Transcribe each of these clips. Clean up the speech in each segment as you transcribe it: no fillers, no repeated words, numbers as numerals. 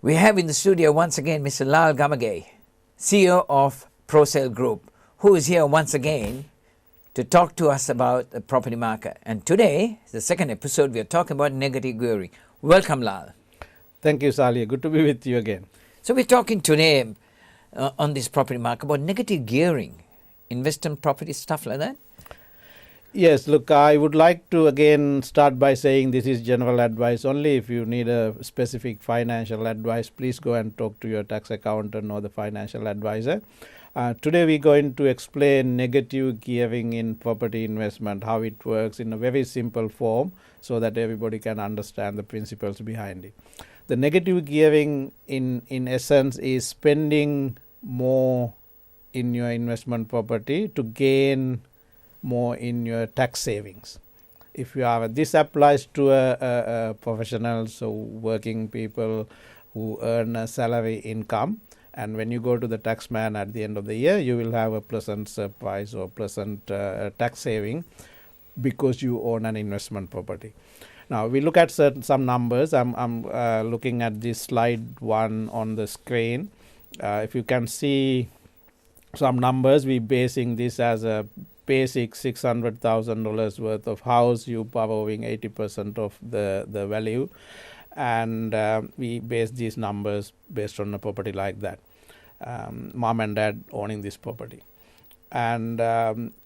We have in the studio once again Mr. Lal Gamage, CEO of ProSale Group, who is here once again to talk to us about the property market. And today, the second episode, we are talking about negative gearing. Welcome, Lal. Thank you, Salia. Good to be with you again. So we're talking today on this property market about negative gearing, investment property, stuff like that. Yes, look, I would like to again start by saying this is general advice only. If you need a specific financial advice, please go and talk to your tax accountant or the financial advisor. Today we're going to explain negative gearing in property investment, how it works in a very simple form so that everybody can understand the principles behind it. The negative gearing in essence is spending more in your investment property to gain more in your tax savings. If you have this applies to a professional, so working people who earn a salary income, and when you go to the taxman at the end of the year, you will have a pleasant surprise or pleasant tax saving because you own an investment property. Now we look at some numbers. I'm looking at this slide 1 on the screen. If you can see some numbers, we're basing this as a basic $600,000 worth of house. You borrowing 80% of the value, and we base these numbers based on a property like that. Mom and dad owning this property, and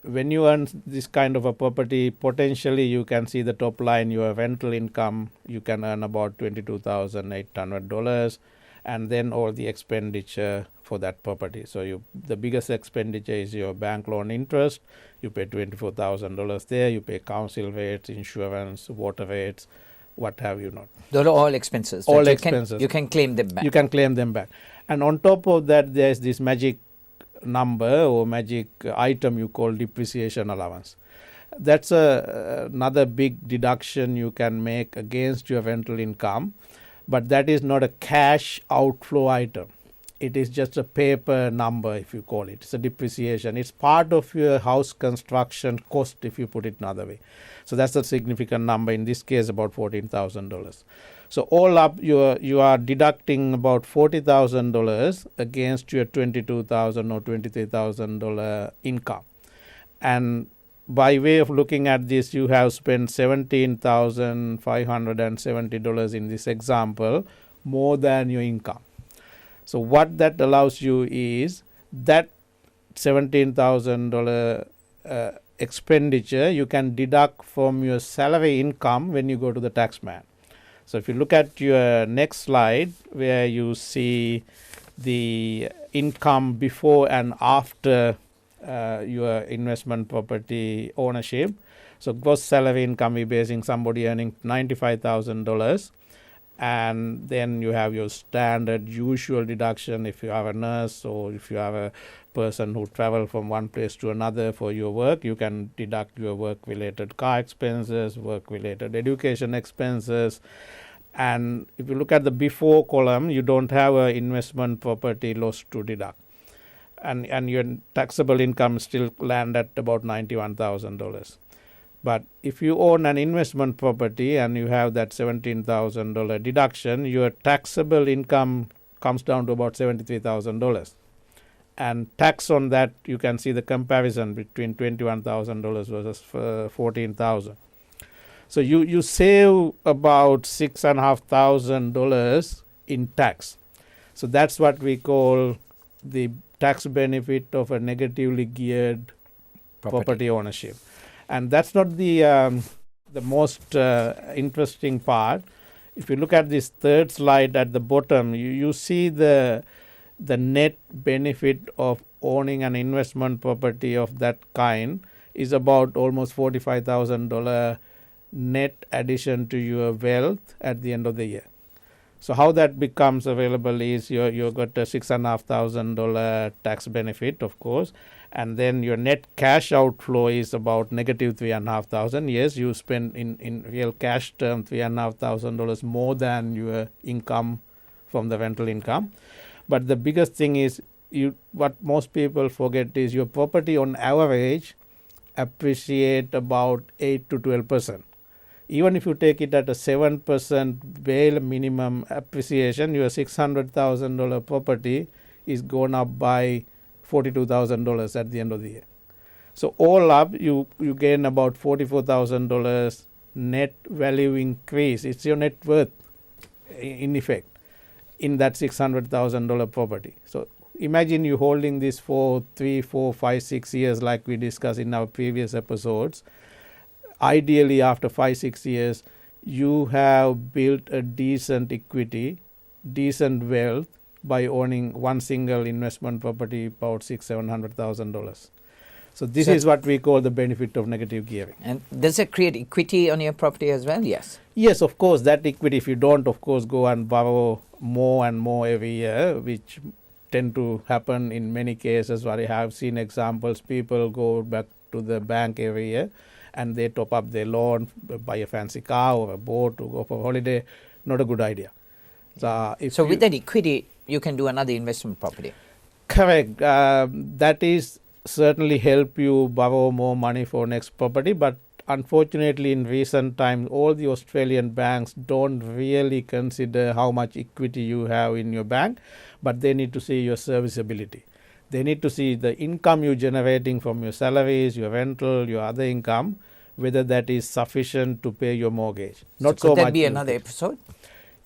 when you earn this kind of a property, potentially you can see the top line, your rental income, you can earn about $22,800, and then all the expenditure for that property. So the biggest expenditure is your bank loan interest. You pay $24,000 there. You pay council rates, insurance, water rates, what have you not. Those are all expenses. All expenses. You can claim them back. You can claim them back. And on top of that, there's this magic number or magic item you call depreciation allowance. That's another big deduction you can make against your rental income, but that is not a cash outflow item. It is just a paper number, if you call it. It's a depreciation. It's part of your house construction cost, if you put it another way. So that's a significant number, in this case about $14,000. So all up, you are deducting about $40,000 against your $22,000 or $23,000 income. And by way of looking at this, you have spent $17,570 in this example, more than your income. So what that allows you is that $17,000 expenditure you can deduct from your salary income when you go to the taxman. So if you look at your next slide, where you see the income before and after your investment property ownership. So gross salary income, we're basing somebody earning $95,000. And then you have your standard usual deduction if you are a nurse or if you are a person who travel from one place to another for your work. You can deduct your work related car expenses, work related education expenses. And if you look at the before column, you don't have an investment property loss to deduct, and your taxable income still land at about $91,000. But if you own an investment property and you have that $17,000 deduction, your taxable income comes down to about $73,000. And tax on that, you can see the comparison between $21,000 versus $14,000. So you save about $6,500 in tax. So that's what we call the tax benefit of a negatively geared property ownership. And that's not the most interesting part. If you look at this third slide at the bottom, you see the net benefit of owning an investment property of that kind is about almost $45,000 net addition to your wealth at the end of the year. So how that becomes available is you got a $6,500 tax benefit, of course, and then your net cash outflow is about negative $3,500. Yes, you spend in real cash term $3,500 more than your income from the rental income. But the biggest thing is what most people forget is your property on average appreciate about 8 to 12%. Even if you take it at a 7% bare minimum appreciation, your $600,000 property is gone up by $42,000 at the end of the year. So all up, you gain about $44,000 net value increase. It's your net worth in effect in that $600,000 property. So imagine you holding this for 3, 4, 5, 6 years like we discussed in our previous episodes. Ideally, after 5, 6 years, you have built a decent equity, decent wealth by owning one single investment property about $600,000-$700,000. So this is what we call the benefit of negative gearing. And does it create equity on your property as well? Yes. Yes, of course, that equity, if you don't, of course, go and borrow more and more every year, which tend to happen in many cases where I have seen examples, people go back to the bank every year and they top up their loan, buy a fancy car or a boat to go for a holiday. Not a good idea. So with that equity, you can do another investment property. Correct. That is certainly help you borrow more money for next property, but unfortunately in recent times all the Australian banks don't really consider how much equity you have in your bank, but they need to see your serviceability. They need to see the income you're generating from your salaries, your rental, your other income, whether that is sufficient to pay your mortgage. Not so much. Could that be another episode?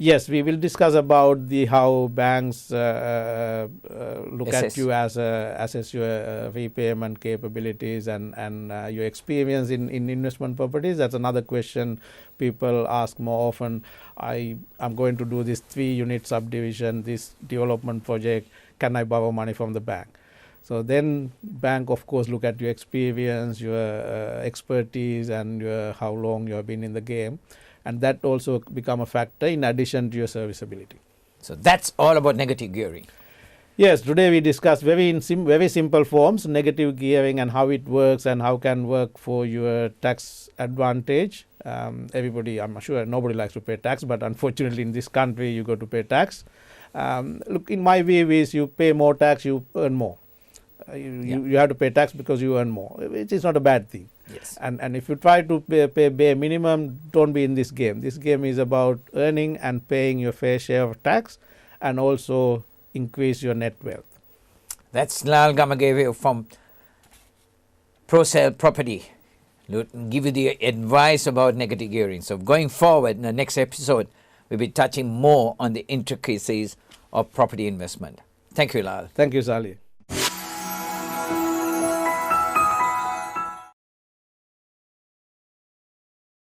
Yes, we will discuss about how banks look at you as assess your repayment capabilities and your experience in investment properties. That's another question people ask more often. I'm going to do this 3-unit subdivision, this development project. Can I borrow money from the bank? So then bank, of course, look at your experience, your expertise, and how long you have been in the game. And that also become a factor in addition to your serviceability. So that's all about negative gearing. Yes, today we discussed very simple forms, negative gearing and how it works and how can work for your tax advantage. Everybody, I'm sure nobody likes to pay tax, but unfortunately in this country you got to pay tax. Look, in my view is you pay more tax, you earn more. You have to pay tax because you earn more, which is not a bad thing. Yes. And if you try to pay bare minimum, don't be in this game. This game is about earning and paying your fair share of tax and also increase your net wealth. That's Lal Gamageve from ProSale Property. Give you the advice about negative gearing. So going forward in the next episode, we'll be touching more on the intricacies of property investment. Thank you, Lal. Thank you, Sally.